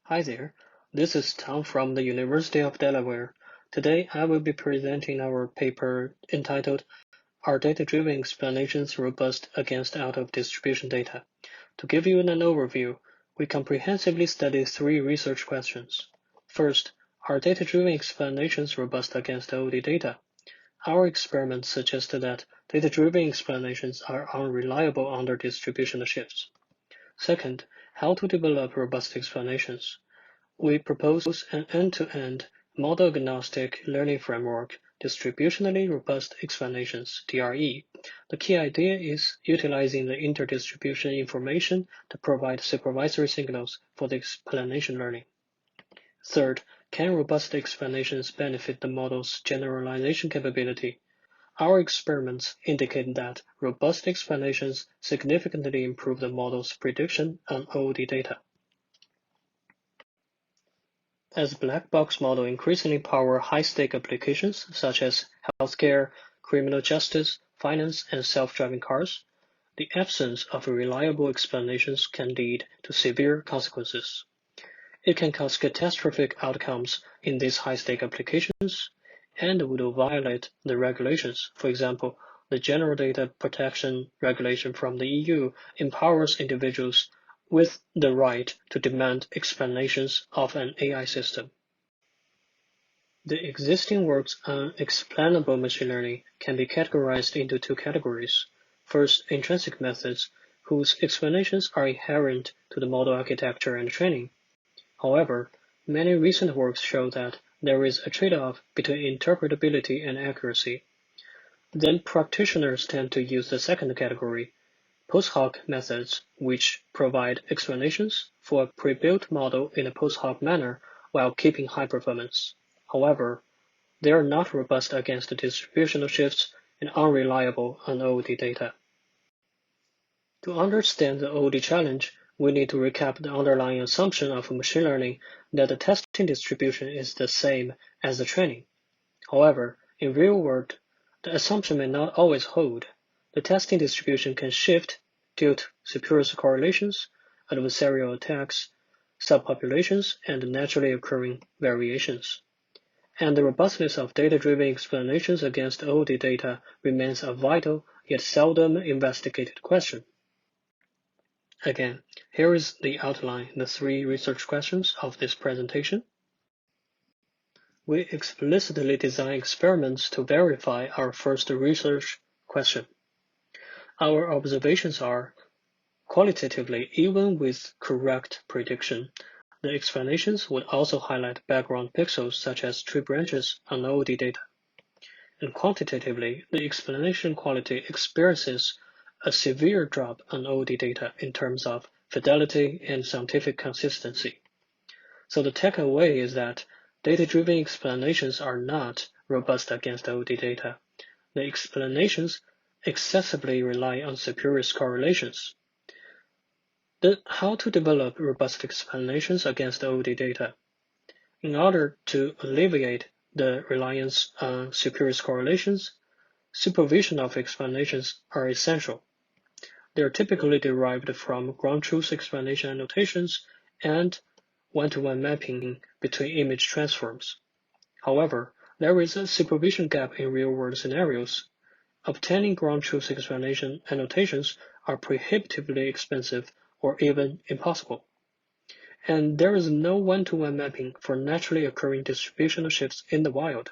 Hi there, this is Tom from the University of Delaware. Today I will be presenting our paper entitled Are Data-Driven Explanations Robust Against Out-of-Distribution Data? To give you an overview, we comprehensively studied three research questions. First, are data-driven explanations robust against OD data? Our experiments suggested that data-driven explanations are unreliable under distributional shifts. Second, how to develop robust explanations. We propose an end-to-end model-agnostic learning framework, Distributionally Robust Explanations, DRE. The key idea is utilizing the interdistribution information to provide supervisory signals for the explanation learning. Third, can robust explanations benefit the model's generalization capability? Our experiments indicate that robust explanations significantly improve the model's prediction on OOD data. As black box models increasingly power high-stake applications such as healthcare, criminal justice, finance, and self-driving cars, the absence of reliable explanations can lead to severe consequences. It can cause catastrophic outcomes in these high-stake applications and would violate the regulations. For example, the General Data Protection Regulation from the EU empowers individuals with the right to demand explanations of an AI system. The existing works on explainable machine learning can be categorized into two categories. First, intrinsic methods, whose explanations are inherent to the model architecture and training. However, many recent works show that there is a trade-off between interpretability and accuracy. Then practitioners tend to use the second category, post hoc methods, which provide explanations for a pre-built model in a post hoc manner while keeping high performance. However, they are not robust against distributional shifts and unreliable on OOD data. To understand the OOD challenge, we need to recap the underlying assumption of machine learning that the testing distribution is the same as the training. However, in real world, the assumption may not always hold. The testing distribution can shift due to spurious correlations, adversarial attacks, subpopulations, and naturally occurring variations. And the robustness of data-driven explanations against OOD data remains a vital yet seldom investigated question. Again, here is the outline, the three research questions of this presentation. We explicitly design experiments to verify our first research question. Our observations are, qualitatively, even with correct prediction, the explanations would also highlight background pixels such as tree branches on OOD data. And quantitatively, the explanation quality experiences a severe drop on OOD data in terms of fidelity and scientific consistency. So the takeaway is that data-driven explanations are not robust against OOD data. The explanations excessively rely on spurious correlations. How to develop robust explanations against OOD data? In order to alleviate the reliance on spurious correlations, supervision of explanations are essential. They are typically derived from ground truth explanation annotations and one-to-one mapping between image transforms. However, there is a supervision gap in real-world scenarios. Obtaining ground truth explanation annotations are prohibitively expensive or even impossible. And there is no one-to-one mapping for naturally occurring distributional shifts in the wild.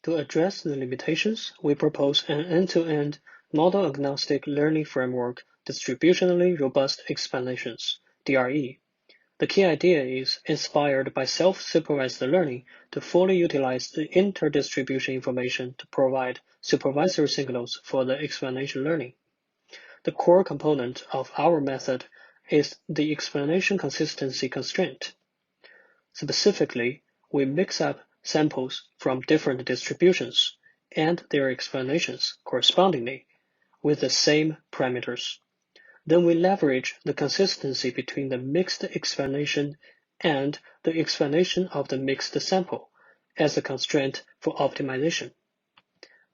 To address the limitations, we propose an end-to-end model-agnostic learning framework, Distributionally Robust Explanations, DRE. The key idea is inspired by self-supervised learning to fully utilize the interdistribution information to provide supervisory signals for the explanation learning. The core component of our method is the explanation consistency constraint. Specifically, we mix up samples from different distributions and their explanations correspondingly with the same parameters. Then we leverage the consistency between the mixed explanation and the explanation of the mixed sample as a constraint for optimization.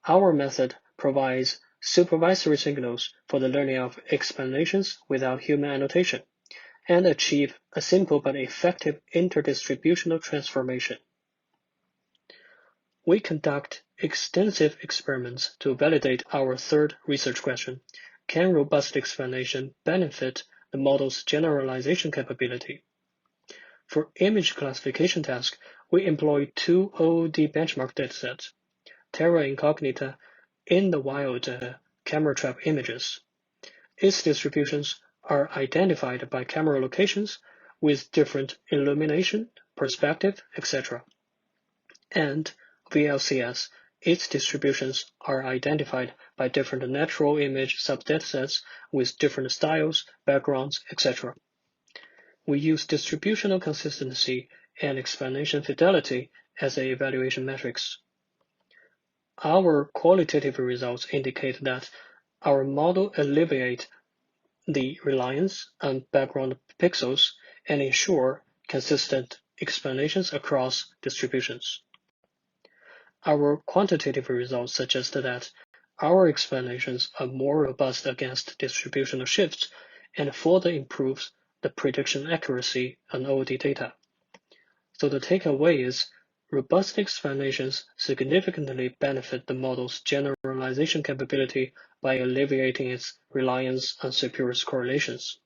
Our method provides supervisory signals for the learning of explanations without human annotation, and achieve a simple but effective interdistributional transformation. We conduct extensive experiments to validate our third research question: can robust explanation benefit the model's generalization capability? For image classification tasks, we employ two OOD benchmark datasets, terra incognita in the wild camera trap images. Its distributions are identified by camera locations with different illumination, perspective, etc. And VLCS, its distributions are identified by different natural image subdatasets with different styles, backgrounds, etc. We use distributional consistency and explanation fidelity as the evaluation metrics. Our qualitative results indicate that our model alleviates the reliance on background pixels and ensure consistent explanations across distributions. Our quantitative results suggest that our explanations are more robust against distributional shifts and further improves the prediction accuracy on OOD data. So the takeaway is robust explanations significantly benefit the model's generalization capability by alleviating its reliance on spurious correlations.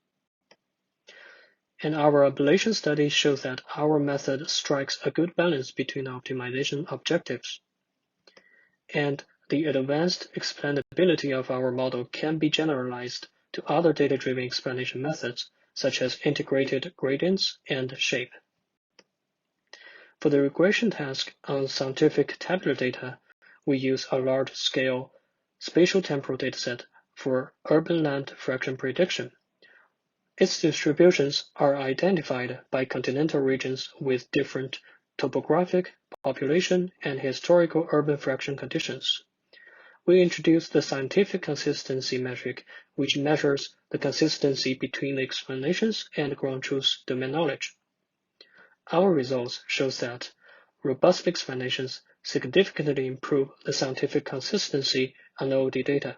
And our ablation study shows that our method strikes a good balance between optimization objectives. And the advanced explainability of our model can be generalized to other data-driven explanation methods, such as integrated gradients and shape. For the regression task on scientific tabular data, we use a large-scale spatial temporal dataset for urban land fraction prediction. Its distributions are identified by continental regions with different topographic, population, and historical urban fraction conditions. We introduced the scientific consistency metric, which measures the consistency between the explanations and ground truth domain knowledge. Our results show that robust explanations significantly improve the scientific consistency on OOD data.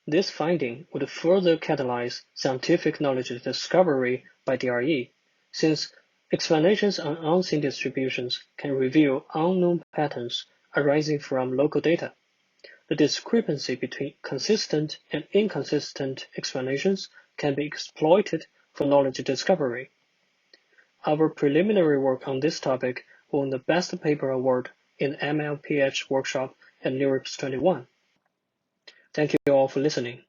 This finding would further catalyze scientific knowledge discovery by DRE, since explanations on unseen distributions can reveal unknown patterns arising from local data. The discrepancy between consistent and inconsistent explanations can be exploited for knowledge discovery. Our preliminary work on this topic won the Best Paper Award in MLPH workshop at NeurIPS 21. Thank you all for listening.